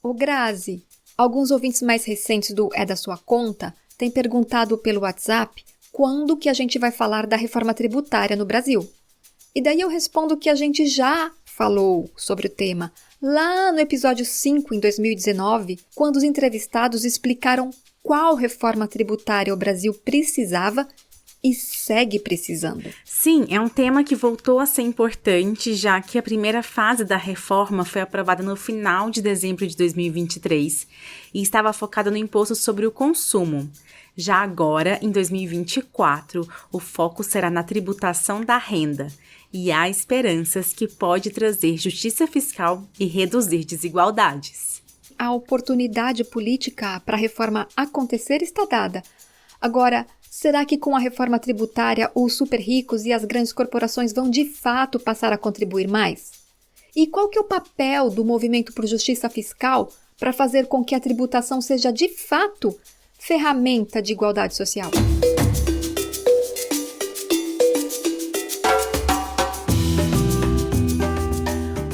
Ô Grazi, alguns ouvintes mais recentes do É da Sua Conta têm perguntado pelo WhatsApp quando que a gente vai falar da reforma tributária no Brasil. E daí eu respondo que a gente já falou sobre o tema lá no episódio 5, em 2019, quando os entrevistados explicaram qual reforma tributária o Brasil precisava e segue precisando. Sim, é um tema que voltou a ser importante, já que a primeira fase da reforma foi aprovada no final de dezembro de 2023 e estava focada no imposto sobre o consumo. Já agora, em 2024, o foco será na tributação da renda e há esperanças que pode trazer justiça fiscal e reduzir desigualdades. A oportunidade política para a reforma acontecer está dada. Agora, será que com a reforma tributária os super ricos e as grandes corporações vão de fato passar a contribuir mais? E qual que é o papel do movimento por justiça fiscal para fazer com que a tributação seja de fato ferramenta de igualdade social?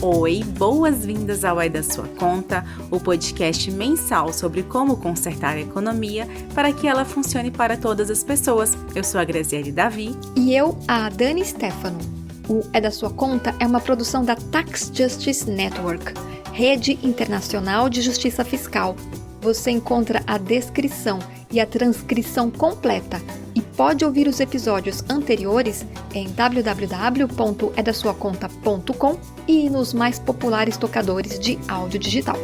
Oi, boas-vindas ao É da Sua Conta, o podcast mensal sobre como consertar a economia para que ela funcione para todas as pessoas. Eu sou a Graziele Davi. E eu, a Dani Stefano. O É da Sua Conta é uma produção da Tax Justice Network, Rede Internacional de Justiça Fiscal. Você encontra a descrição e a transcrição completa e pode ouvir os episódios anteriores em www.edasuaconta.com e nos mais populares tocadores de áudio digital.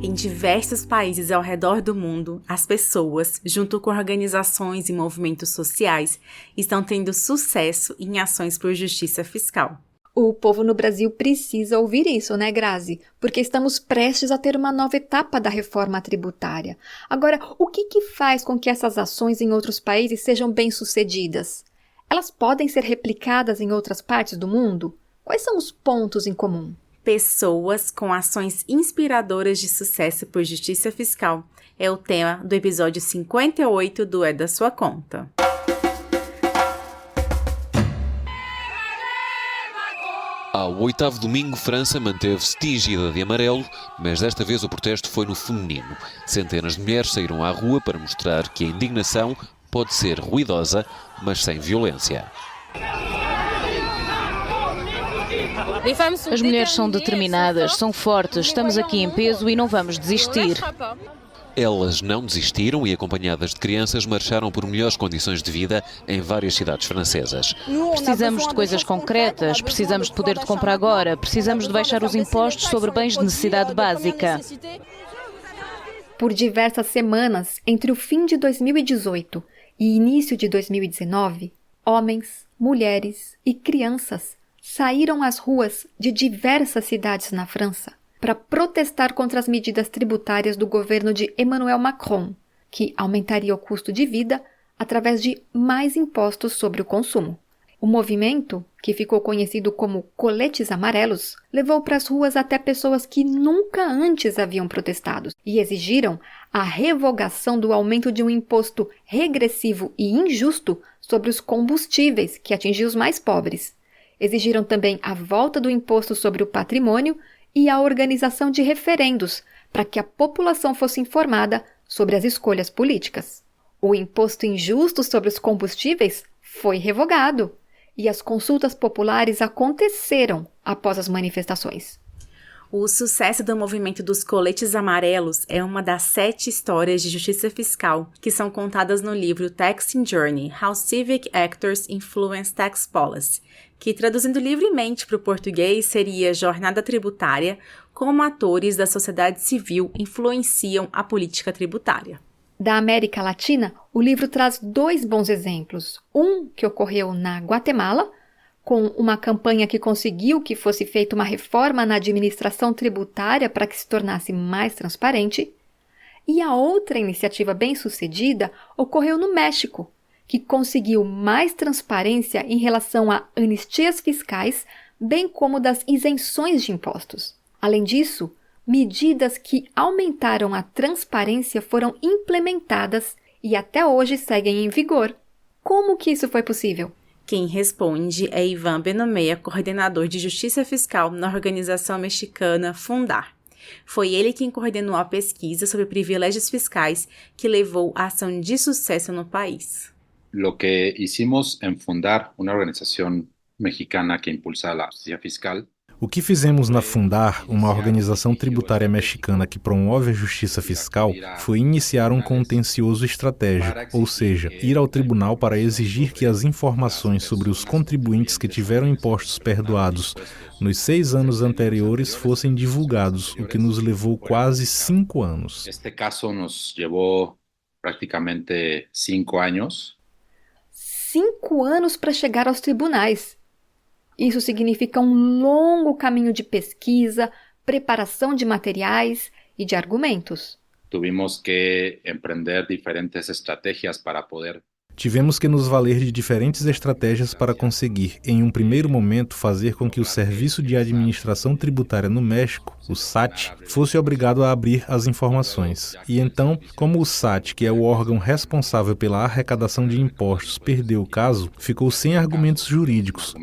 Em diversos países ao redor do mundo, as pessoas, junto com organizações e movimentos sociais, estão tendo sucesso em ações por justiça fiscal. O povo no Brasil precisa ouvir isso, né, Grazi? Porque estamos prestes a ter uma nova etapa da reforma tributária. Agora, o que faz com que essas ações em outros países sejam bem-sucedidas? Elas podem ser replicadas em outras partes do mundo? Quais são os pontos em comum? Pessoas com ações inspiradoras de sucesso por justiça fiscal é o tema do episódio 58 do É da Sua Conta. Ao oitavo domingo, França manteve-se tingida de amarelo, mas desta vez o protesto foi no feminino. Centenas de mulheres saíram à rua para mostrar que a indignação pode ser ruidosa, mas sem violência. As mulheres são determinadas, são fortes, estamos aqui em peso e não vamos desistir. Elas não desistiram e, acompanhadas de crianças, marcharam por melhores condições de vida em várias cidades francesas. Precisamos de coisas concretas, precisamos de poder de compra agora, precisamos de baixar os impostos sobre bens de necessidade básica. Por diversas semanas, entre o fim de 2018 e início de 2019, homens, mulheres e crianças saíram às ruas de diversas cidades na França para protestar contra as medidas tributárias do governo de Emmanuel Macron, que aumentaria o custo de vida através de mais impostos sobre o consumo. O movimento, que ficou conhecido como Coletes Amarelos, levou para as ruas até pessoas que nunca antes haviam protestado e exigiram a revogação do aumento de um imposto regressivo e injusto sobre os combustíveis que atingia os mais pobres. Exigiram também a volta do imposto sobre o patrimônio e a organização de referendos para que a população fosse informada sobre as escolhas políticas. O imposto injusto sobre os combustíveis foi revogado e as consultas populares aconteceram após as manifestações. O sucesso do movimento dos coletes amarelos é uma das 7 histórias de justiça fiscal que são contadas no livro Taxing Journey: How Civic Actors Influence Tax Policy, que, traduzindo livremente para o português, seria Jornada Tributária, como atores da sociedade civil influenciam a política tributária. Da América Latina, o livro traz 2 bons exemplos. Um que ocorreu na Guatemala, com uma campanha que conseguiu que fosse feita uma reforma na administração tributária para que se tornasse mais transparente, e a outra iniciativa bem-sucedida ocorreu no México, que conseguiu mais transparência em relação a anistias fiscais, bem como das isenções de impostos. Além disso, medidas que aumentaram a transparência foram implementadas e até hoje seguem em vigor. Como que isso foi possível? Quem responde é Iván Benumea, coordenador de Justiça Fiscal na organização mexicana Fundar. Foi ele quem coordenou a pesquisa sobre privilégios fiscais que levou à ação de sucesso no país. Lo que hicimos en Fundar, una organización mexicana que impulsa la justicia fiscal. O que fizemos na Fundar, uma organização tributária mexicana que promove a justiça fiscal, foi iniciar um contencioso estratégico, ou seja, ir ao tribunal para exigir que as informações sobre os contribuintes que tiveram impostos perdoados nos 6 anos anteriores fossem divulgados, o que nos levou quase 5 anos. Este caso nos levou praticamente 5 anos. 5 anos para chegar aos tribunais. Isso significa um longo caminho de pesquisa, preparação de materiais e de argumentos. Tuvimos que emprender diferentes estratégias para poder. Tivemos que nos valer de diferentes estratégias para conseguir, em um primeiro momento, fazer com que o Serviço de Administração Tributária no México, o SAT, fosse obrigado a abrir as informações. E então, como o SAT, que é o órgão responsável pela arrecadação de impostos, perdeu o caso, ficou sem argumentos jurídicos.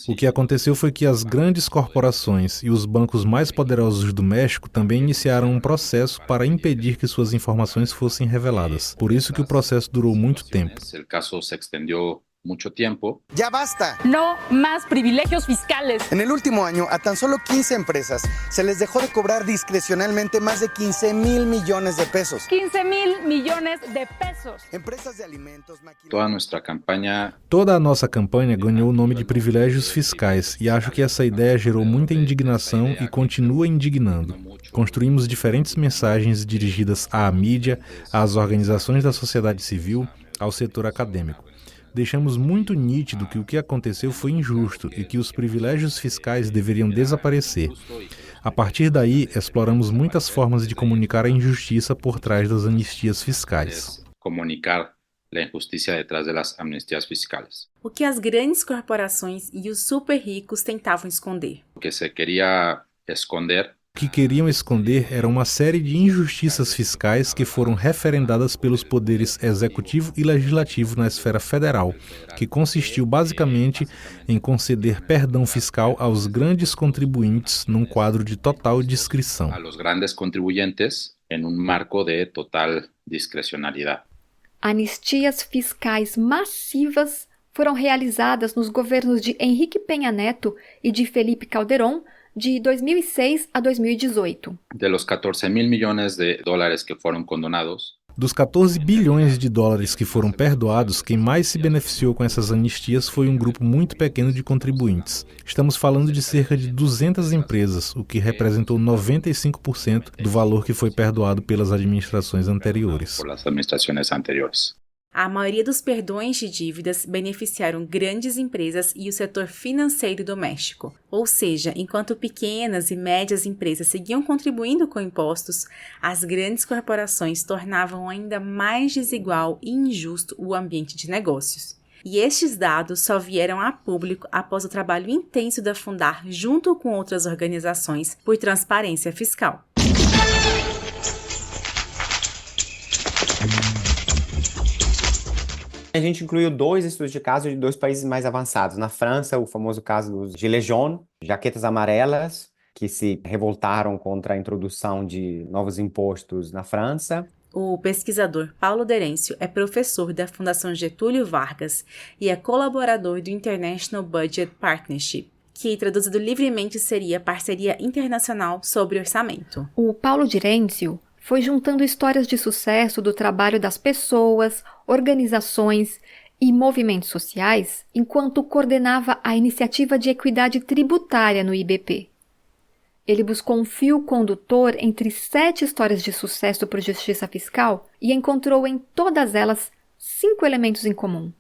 O que aconteceu foi que as grandes corporações e os bancos mais poderosos do México também iniciaram um processo para impedir que suas informações fossem reveladas. Por isso que o processo durou muito tempo. mucho tiempo. ¡Ya basta! No más privilegios fiscales. En el último año, a tan solo 15 empresas se les dejó de cobrar discrecionalmente más de 15,000 millones de pesos. 15,000 millones de pesos. Empresas de alimentos, Toda a nossa campanha ganhou o nome de privilégios fiscais e acho que essa ideia gerou muita indignação e continua indignando. Construímos diferentes mensagens dirigidas à mídia, às organizações da sociedade civil, ao setor acadêmico. Deixamos muito nítido que o que aconteceu foi injusto e que os privilégios fiscais deveriam desaparecer. A partir daí, exploramos muitas formas de comunicar a injustiça por trás das anistias fiscais. Comunicar a injustiça detrás das amnistias fiscais. O que as grandes corporações e os super ricos tentavam esconder? O que se queria esconder. O que queriam esconder era uma série de injustiças fiscais que foram referendadas pelos poderes executivo e legislativo na esfera federal, que consistiu basicamente em conceder perdão fiscal aos grandes contribuintes num quadro de total discrição. A los grandes contribuyentes em marco de total discrecionalidade. Anistias fiscais massivas foram realizadas nos governos de Henrique Peña Neto e de Felipe Calderón, de 2006 a 2018. De los 14,000 millones de dólares que foram condonados. Dos 14 bilhões de dólares que foram perdoados, quem mais se beneficiou com essas anistias foi um grupo muito pequeno de contribuintes. Estamos falando de cerca de 200 empresas, o que representou 95% do valor que foi perdoado pelas administrações anteriores. A maioria dos perdões de dívidas beneficiaram grandes empresas e o setor financeiro do México. Ou seja, enquanto pequenas e médias empresas seguiam contribuindo com impostos, as grandes corporações tornavam ainda mais desigual e injusto o ambiente de negócios. E estes dados só vieram a público após o trabalho intenso da Fundar junto com outras organizações por transparência fiscal. A gente incluiu 2 estudos de caso de 2 países mais avançados. Na França, o famoso caso dos Gilets jaunes, jaquetas amarelas, que se revoltaram contra a introdução de novos impostos na França. O pesquisador Paulo Derêncio é professor da Fundação Getúlio Vargas e é colaborador do International Budget Partnership, que traduzido livremente seria Parceria Internacional sobre Orçamento. O Paulo Derêncio foi juntando histórias de sucesso do trabalho das pessoas, organizações e movimentos sociais enquanto coordenava a iniciativa de equidade tributária no IBP. Ele buscou um fio condutor entre 7 histórias de sucesso por justiça fiscal e encontrou em todas elas 5 elementos em comum.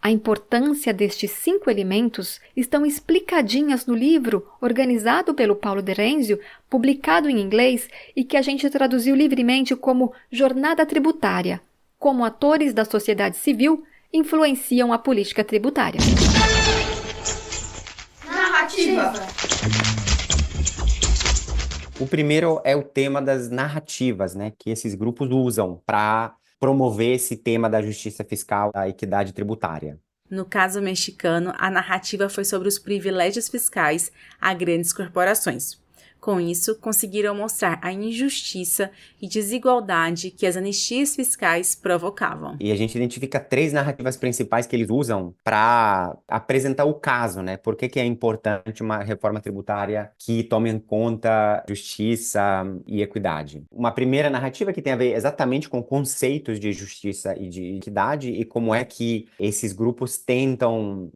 A importância destes 5 elementos estão explicadinhas no livro organizado pelo Paulo Derêncio, publicado em inglês e que a gente traduziu livremente como Jornada Tributária, como atores da sociedade civil influenciam a política tributária. Narrativa. O primeiro é o tema das narrativas, né, que esses grupos usam para promover esse tema da justiça fiscal, da equidade tributária. No caso mexicano, a narrativa foi sobre os privilégios fiscais a grandes corporações. Com isso, conseguiram mostrar a injustiça e desigualdade que as anistias fiscais provocavam. E a gente identifica 3 narrativas principais que eles usam para apresentar o caso, né? Por que é importante uma reforma tributária que tome em conta justiça e equidade? Uma primeira narrativa que tem a ver exatamente com conceitos de justiça e de equidade e como é que esses grupos tentam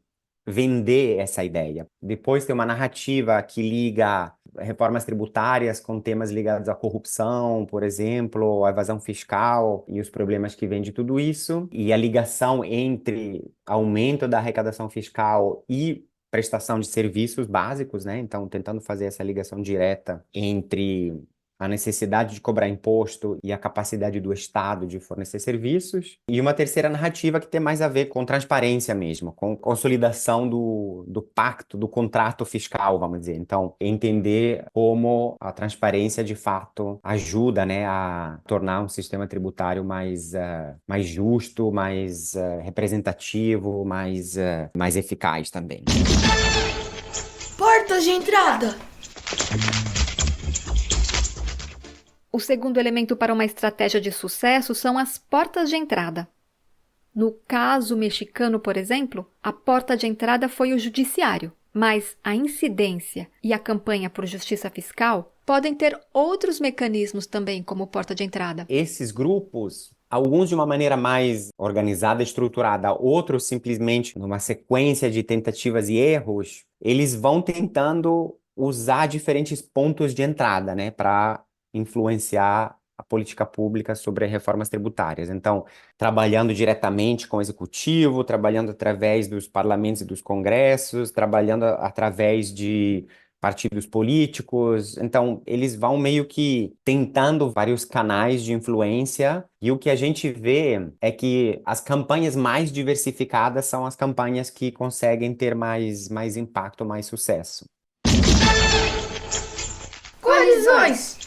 vender essa ideia. Depois tem uma narrativa que liga reformas tributárias com temas ligados à corrupção, por exemplo, à evasão fiscal e os problemas que vêm de tudo isso, e a ligação entre aumento da arrecadação fiscal e prestação de serviços básicos, né? Então, tentando fazer essa ligação direta entre a necessidade de cobrar imposto e a capacidade do Estado de fornecer serviços. E uma terceira narrativa que tem mais a ver com transparência mesmo, com consolidação do pacto, do contrato fiscal, vamos dizer. Então, entender como a transparência, de fato, ajuda, né, a tornar um sistema tributário mais justo, mais representativo, mais eficaz também. Portas de entrada. O segundo elemento para uma estratégia de sucesso são as portas de entrada. No caso mexicano, por exemplo, a porta de entrada foi o judiciário, mas a incidência e a campanha por justiça fiscal podem ter outros mecanismos também como porta de entrada. Esses grupos, alguns de uma maneira mais organizada e estruturada, outros simplesmente numa sequência de tentativas e erros, eles vão tentando usar diferentes pontos de entrada, né, para influenciar a política pública sobre reformas tributárias. Então, trabalhando diretamente com o executivo, trabalhando através dos parlamentos e dos congressos, trabalhando através de partidos políticos. Então, eles vão meio que tentando vários canais de influência, e o que a gente vê é que as campanhas mais diversificadas são as campanhas que conseguem ter mais impacto, mais sucesso. Coalizões!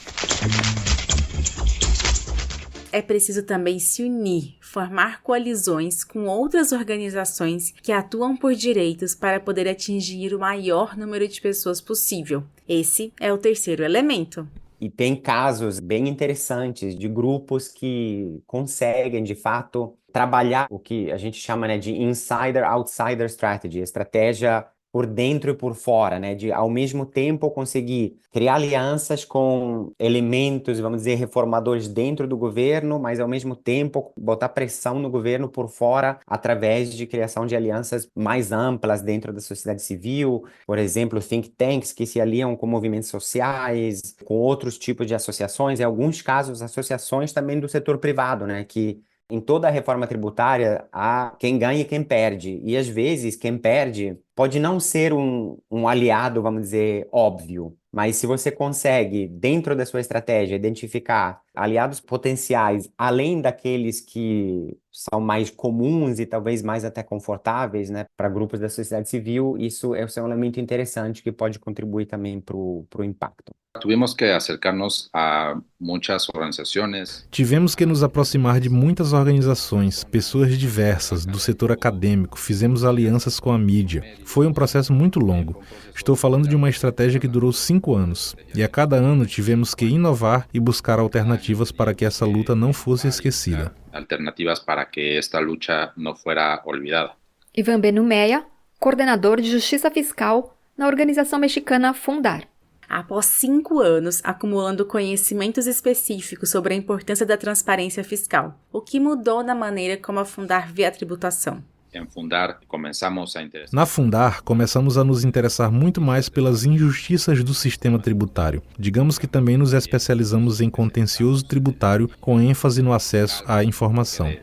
É preciso também se unir, formar coalizões com outras organizações que atuam por direitos para poder atingir o maior número de pessoas possível. Esse é o terceiro elemento. E tem casos bem interessantes de grupos que conseguem, de fato, trabalhar o que a gente chama, né, de insider-outsider strategy, estratégia por dentro e por fora, né? De, ao mesmo tempo, conseguir criar alianças com elementos, vamos dizer, reformadores dentro do governo, mas, ao mesmo tempo, botar pressão no governo por fora através de criação de alianças mais amplas dentro da sociedade civil, por exemplo, think tanks que se aliam com movimentos sociais, com outros tipos de associações, em alguns casos, associações também do setor privado, né? Que em toda a reforma tributária, há quem ganha e quem perde. E, às vezes, quem perde pode não ser um aliado, vamos dizer, óbvio. Mas se você consegue, dentro da sua estratégia, identificar aliados potenciais, além daqueles que são mais comuns e talvez mais até confortáveis, né, para grupos da sociedade civil, isso é um elemento interessante que pode contribuir também para o impacto. Tuvimos que acercarnos a muitas organizações. Tivemos que nos aproximar de muitas organizações, pessoas diversas, do setor acadêmico, fizemos alianças com a mídia. Foi um processo muito longo. Estou falando de uma estratégia que durou 5 anos. E a cada ano tivemos que inovar e buscar alternativas para que essa luta não fosse esquecida. Alternativas para que esta luta não fuera olvidada. Ivan Benumeia, coordenador de Justiça Fiscal na organização mexicana Fundar. Após 5 anos acumulando conhecimentos específicos sobre a importância da transparência fiscal, o que mudou na maneira como a Fundar vê a tributação? Na Fundar, começamos a nos interessar muito mais pelas injustiças do sistema tributário. Digamos que também nos especializamos em contencioso tributário com ênfase no acesso à informação.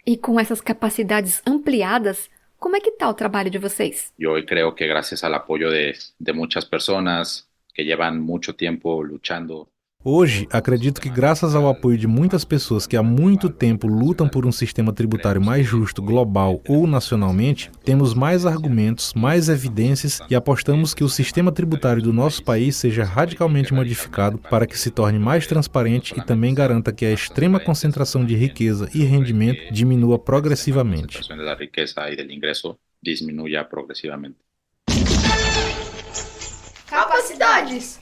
E com essas capacidades ampliadas, como é que está o trabalho de vocês? Eu creio que graças ao apoio de muitas pessoas que llevan muito tempo lutando. Hoje, acredito que graças ao apoio de muitas pessoas que há muito tempo lutam por um sistema tributário mais justo, global ou nacionalmente, temos mais argumentos, mais evidências e apostamos que o sistema tributário do nosso país seja radicalmente modificado para que se torne mais transparente e também garanta que a extrema concentração de riqueza e rendimento diminua progressivamente. Capacidades.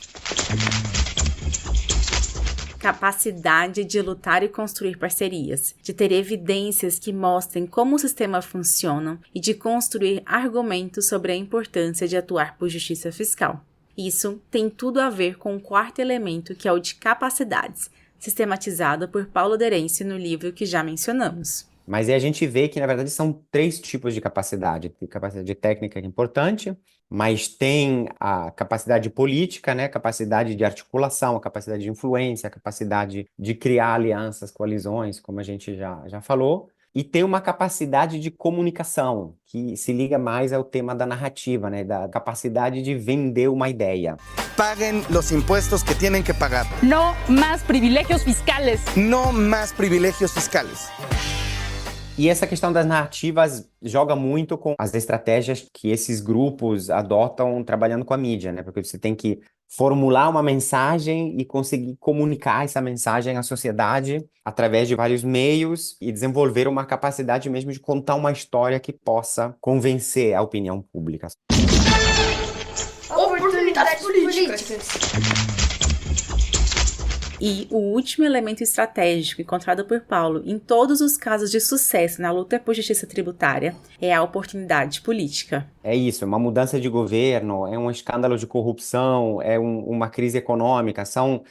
Capacidade de lutar e construir parcerias, de ter evidências que mostrem como o sistema funciona e de construir argumentos sobre a importância de atuar por justiça fiscal. Isso tem tudo a ver com o quarto elemento, que é o de capacidades, sistematizado por Paulo Derencio no livro que já mencionamos. Mas aí a gente vê que, na verdade, são 3 tipos de capacidade. Tem capacidade técnica, que é importante, mas tem a capacidade política, né? A capacidade de articulação, a capacidade de influência, a capacidade de criar alianças, coalizões, como a gente já falou. E tem uma capacidade de comunicação, que se liga mais ao tema da narrativa, né? Da capacidade de vender uma ideia. Paguen los impuestos que tienen que pagar. No más privilegios fiscales. No más privilegios fiscales. E essa questão das narrativas joga muito com as estratégias que esses grupos adotam trabalhando com a mídia, né? Porque você tem que formular uma mensagem e conseguir comunicar essa mensagem à sociedade através de vários meios e desenvolver uma capacidade mesmo de contar uma história que possa convencer a opinião pública. Oportunidades políticas. E o último elemento estratégico encontrado por Paulo em todos os casos de sucesso na luta por justiça tributária é a oportunidade política. É isso, é uma mudança de governo, é um escândalo de corrupção, é uma crise econômica, são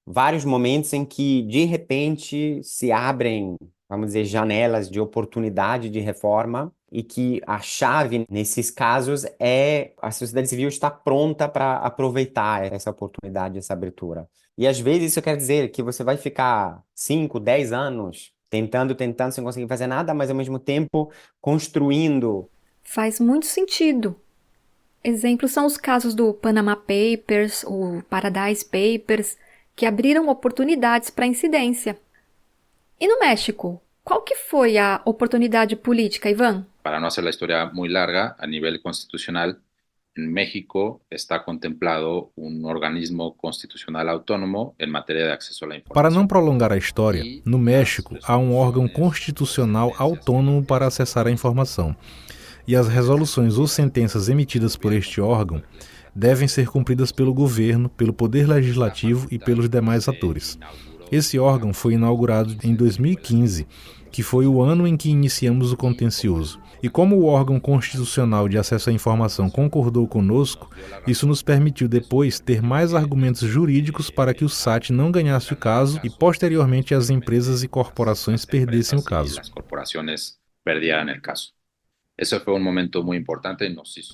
vários momentos em que, de repente, se abrem, vamos dizer, janelas de oportunidade de reforma e que a chave nesses casos é a sociedade civil estar pronta para aproveitar essa oportunidade, essa abertura. E às vezes isso quer dizer que você vai ficar 5, 10 anos tentando, sem conseguir fazer nada, mas ao mesmo tempo construindo. Faz muito sentido. Exemplos são os casos do Panama Papers, o Paradise Papers, que abriram oportunidades para incidência. E no México, qual que foi a oportunidade política, Ivan? Para no hacer la historia muy larga, a nivel constitucional, en México está contemplado un organismo constitucional autónomo en materia de acceso a la información. Para não prolongar a história, no México há um órgão constitucional autônomo para acessar a informação. E as resoluções ou sentenças emitidas por este órgão devem ser cumpridas pelo governo, pelo Poder Legislativo e pelos demais atores. Esse órgão foi inaugurado em 2015, que foi o ano em que iniciamos o contencioso. E como o órgão constitucional de acesso à informação concordou conosco, isso nos permitiu depois ter mais argumentos jurídicos para que o SAT não ganhasse o caso e posteriormente as empresas e corporações perdessem o caso.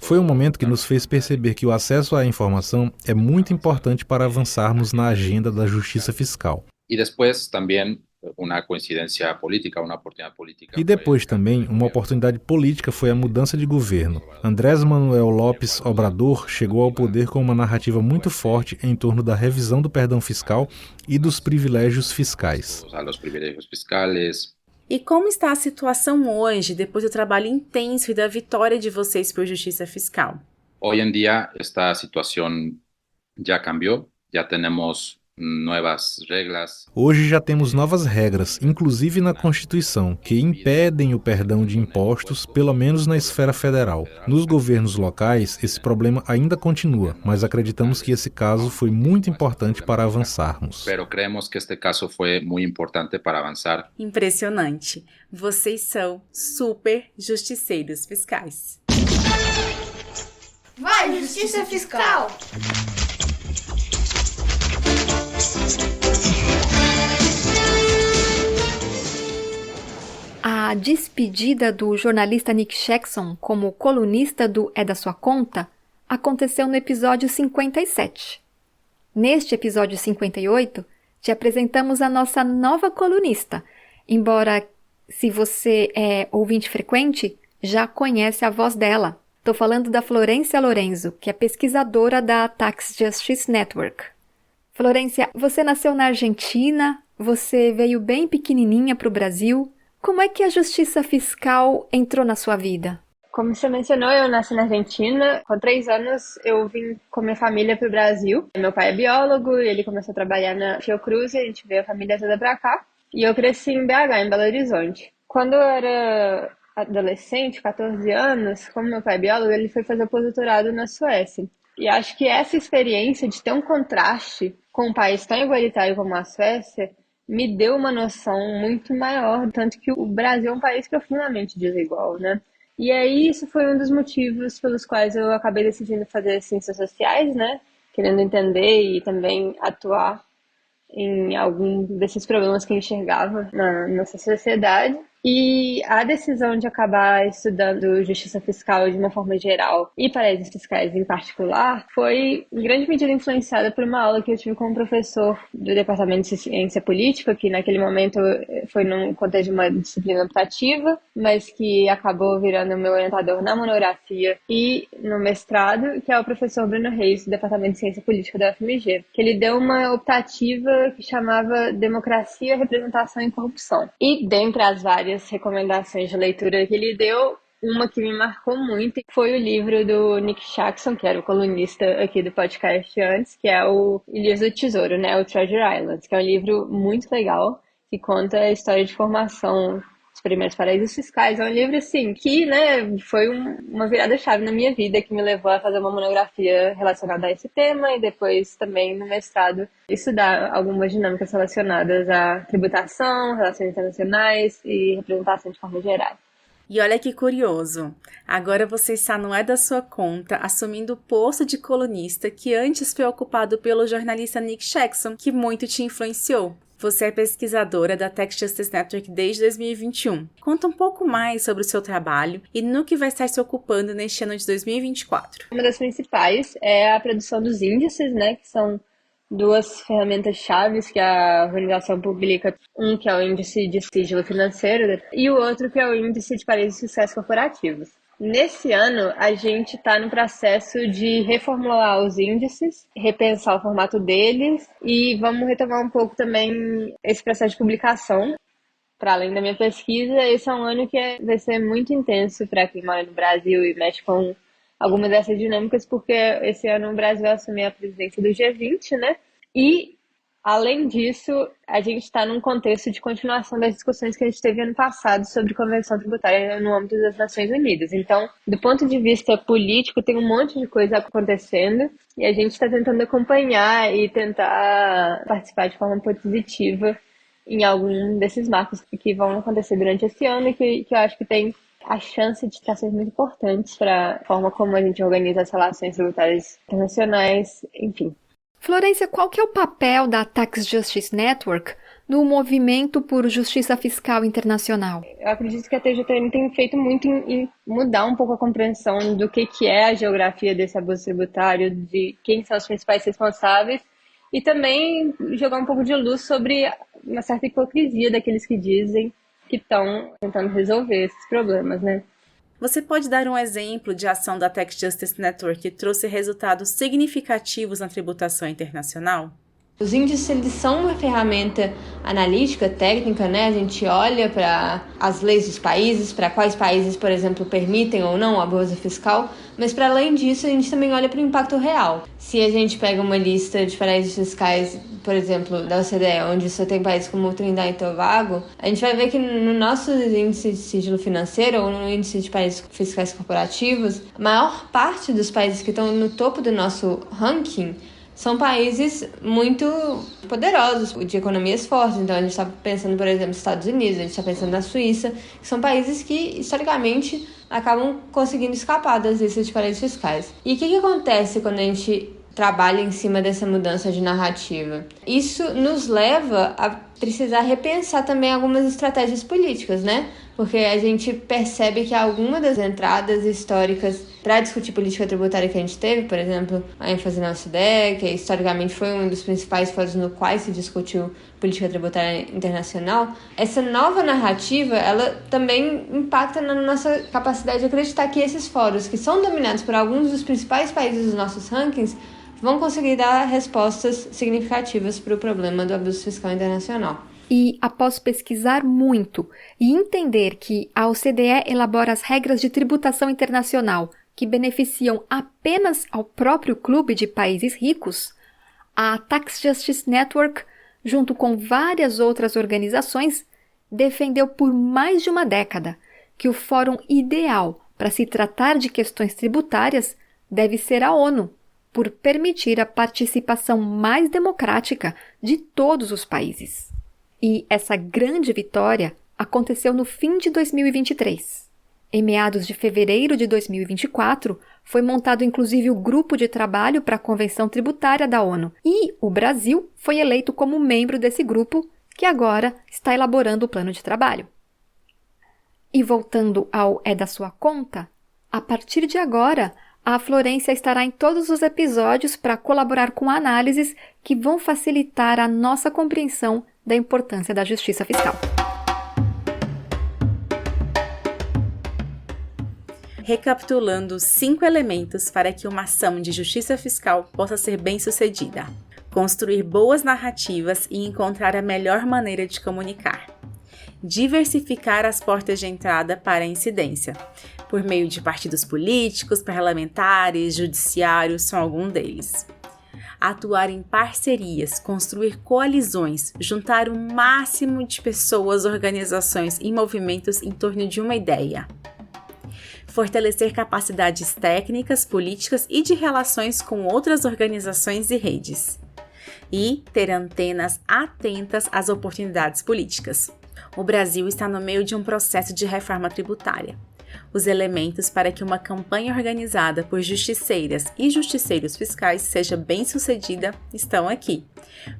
Foi um momento que nos fez perceber que o acesso à informação é muito importante para avançarmos na agenda da justiça fiscal. E depois também uma coincidência política, uma oportunidade política. E depois também, uma oportunidade política foi a mudança de governo. Andrés Manuel López Obrador chegou ao poder com uma narrativa muito forte em torno da revisão do perdão fiscal e dos privilégios fiscais. E como está a situação hoje, depois do trabalho intenso e da vitória de vocês por justiça fiscal? Hoje em dia, esta situação já cambiou, já temos novas regras. Hoje já temos novas regras, inclusive na Constituição, que impedem o perdão de impostos, pelo menos na esfera federal. Nos governos locais, esse problema ainda continua, mas acreditamos que esse caso foi muito importante para avançarmos. Pero creemos que este caso foi muito importante para avançar. Impressionante. Vocês são super justiceiros fiscais. Vai, justiça fiscal! A despedida do jornalista Nick Jackson como colunista do É da Sua Conta aconteceu no episódio 57. Neste episódio 58, te apresentamos a nossa nova colunista, embora, se você é ouvinte frequente, já conhece a voz dela. Estou falando da Florência Lorenzo, que é pesquisadora da Tax Justice Network. Florência, você nasceu na Argentina, você veio bem pequenininha para o Brasil. Como é que a justiça fiscal entrou na sua vida? Como você mencionou, eu nasci na Argentina. Com 3 anos, eu vim com minha família para o Brasil. Meu pai é biólogo, ele começou a trabalhar na Fiocruz e a gente veio a família toda para cá. E eu cresci em BH, em Belo Horizonte. Quando eu era adolescente, 14 anos, como meu pai é biólogo, ele foi fazer pós-doutorado na Suécia. E acho que essa experiência de ter um contraste com um país tão igualitário como a Suécia me deu uma noção muito maior, tanto que o Brasil é um país profundamente desigual, né? E aí isso foi um dos motivos pelos quais eu acabei decidindo fazer ciências sociais, né? Querendo entender e também atuar em algum desses problemas que eu enxergava na nossa sociedade. E a decisão de acabar estudando justiça fiscal de uma forma geral e paraísos fiscais em particular foi em grande medida influenciada por uma aula que eu tive com um professor do Departamento de Ciência Política, que naquele momento foi num contexto de uma disciplina optativa, mas que acabou virando meu orientador na monografia e no mestrado, que é o professor Bruno Reis, do Departamento de Ciência Política da UFMG, que ele deu uma optativa que chamava Democracia, Representação e Corrupção. E dentre as várias recomendações de leitura que ele deu, uma que me marcou muito foi o livro do Nick Jackson, que era o colunista aqui do podcast antes, que é o Ilhas do Tesouro, né, o Treasure Islands, que é um livro muito legal, que conta a história de formação dos primeiros paraísos fiscais. É um livro, assim, que, né, foi uma virada-chave na minha vida, que me levou a fazer uma monografia relacionada a esse tema e depois também no mestrado estudar algumas dinâmicas relacionadas à tributação, relações internacionais e representação de forma geral. E olha que curioso, agora você está no É da Sua Conta, assumindo o posto de colunista que antes foi ocupado pelo jornalista Nick Jackson, que muito te influenciou. Você é pesquisadora da Tax Justice Network desde 2021. Conta um pouco mais sobre o seu trabalho e no que vai estar se ocupando neste ano de 2024. Uma das principais é a produção dos índices, né, que são 2 ferramentas chaves que a organização publica. Um que é o índice de sigilo financeiro e o outro que é o índice de paraísos fiscais corporativos. Nesse ano, a gente está no processo de reformular os índices, repensar o formato deles e vamos retomar um pouco também esse processo de publicação. Para além da minha pesquisa, esse é um ano que vai ser muito intenso para quem mora no Brasil e mexe com algumas dessas dinâmicas, porque esse ano o Brasil vai assumir a presidência do G20, né? E, além disso, a gente está num contexto de continuação das discussões que a gente teve ano passado sobre convenção tributária no âmbito das Nações Unidas. Então, do ponto de vista político, tem um monte de coisa acontecendo e a gente está tentando acompanhar e tentar participar de forma positiva em algum desses marcos que vão acontecer durante esse ano e que eu acho que tem a chance de trazer muito importantes para a forma como a gente organiza as relações tributárias internacionais, enfim. Florência, qual que é o papel da Tax Justice Network no movimento por justiça fiscal internacional? Eu acredito que a TJN tem feito muito em mudar um pouco a compreensão do que é a geografia desse abuso tributário, de quem são os principais responsáveis e também jogar um pouco de luz sobre uma certa hipocrisia daqueles que dizem que estão tentando resolver esses problemas, né? Você pode dar um exemplo de ação da Tax Justice Network que trouxe resultados significativos na tributação internacional? Os índices, eles são uma ferramenta analítica, técnica, né? A gente olha para as leis dos países, para quais países, por exemplo, permitem ou não o abuso fiscal, mas para além disso, a gente também olha para o impacto real. Se a gente pega uma lista de paraísos fiscais, por exemplo, da OCDE, onde só tem países como Trindade e Tobago, a gente vai ver que no nosso índice de sigilo financeiro ou no índice de paraísos fiscais corporativos, a maior parte dos países que estão no topo do nosso ranking são países muito poderosos, de economias fortes. Então, a gente está pensando, por exemplo, nos Estados Unidos, a gente está pensando na Suíça, que são países que, historicamente, acabam conseguindo escapar das listas de paraísos fiscais. E o que acontece quando a gente trabalha em cima dessa mudança de narrativa? Isso nos leva a precisar repensar também algumas estratégias políticas, né? Porque a gente percebe que alguma das entradas históricas para discutir política tributária que a gente teve, por exemplo, a ênfase na OCDE, que historicamente foi um dos principais fóruns no quais se discutiu política tributária internacional, essa nova narrativa, ela também impacta na nossa capacidade de acreditar que esses fóruns, que são dominados por alguns dos principais países dos nossos rankings, vão conseguir dar respostas significativas para o problema do abuso fiscal internacional. E, após pesquisar muito e entender que a OCDE elabora as regras de tributação internacional que beneficiam apenas ao próprio clube de países ricos, a Tax Justice Network, junto com várias outras organizações, defendeu por mais de uma década que o fórum ideal para se tratar de questões tributárias deve ser a ONU, por permitir a participação mais democrática de todos os países. E essa grande vitória aconteceu no fim de 2023. Em meados de fevereiro de 2024, foi montado inclusive o grupo de trabalho para a Convenção Tributária da ONU, e o Brasil foi eleito como membro desse grupo, que agora está elaborando o plano de trabalho. E voltando ao É da Sua Conta, a partir de agora, a Florência estará em todos os episódios para colaborar com análises que vão facilitar a nossa compreensão da importância da justiça fiscal. Recapitulando 5 elementos para que uma ação de justiça fiscal possa ser bem-sucedida. Construir boas narrativas e encontrar a melhor maneira de comunicar. Diversificar as portas de entrada para a incidência, por meio de partidos políticos, parlamentares, judiciários, são alguns deles. Atuar em parcerias, construir coalizões, juntar o máximo de pessoas, organizações e movimentos em torno de uma ideia. Fortalecer capacidades técnicas, políticas e de relações com outras organizações e redes. E ter antenas atentas às oportunidades políticas. O Brasil está no meio de um processo de reforma tributária. Os elementos para que uma campanha organizada por justiceiras e justiceiros fiscais seja bem-sucedida estão aqui.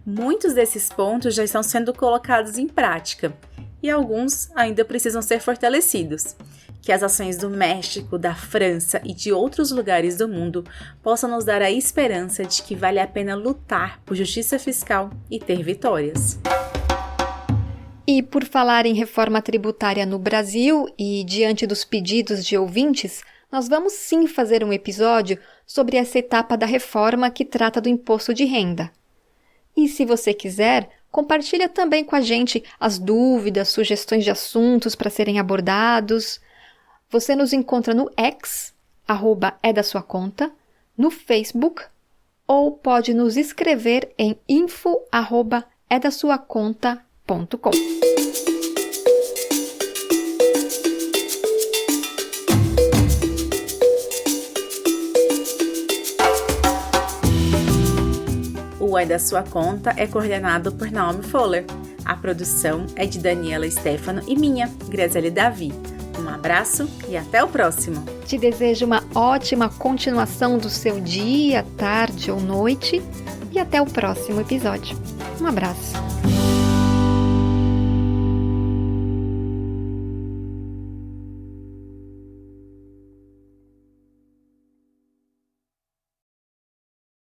Muitos desses pontos já estão sendo colocados em prática e alguns ainda precisam ser fortalecidos. Que as ações do México, da França e de outros lugares do mundo possam nos dar a esperança de que vale a pena lutar por justiça fiscal e ter vitórias. E por falar em reforma tributária no Brasil e diante dos pedidos de ouvintes, nós vamos sim fazer um episódio sobre essa etapa da reforma que trata do imposto de renda. E se você quiser, compartilha também com a gente as dúvidas, sugestões de assuntos para serem abordados. Você nos encontra no X, @edasuaconta, no Facebook, ou pode nos escrever em info@edasuaconta.com. O É da Sua Conta é coordenado por Naomi Fowler. A produção é de Daniela Stefano e minha, Graziele Davi. Um abraço e até o próximo! Te desejo uma ótima continuação do seu dia, tarde ou noite e até o próximo episódio. Um abraço!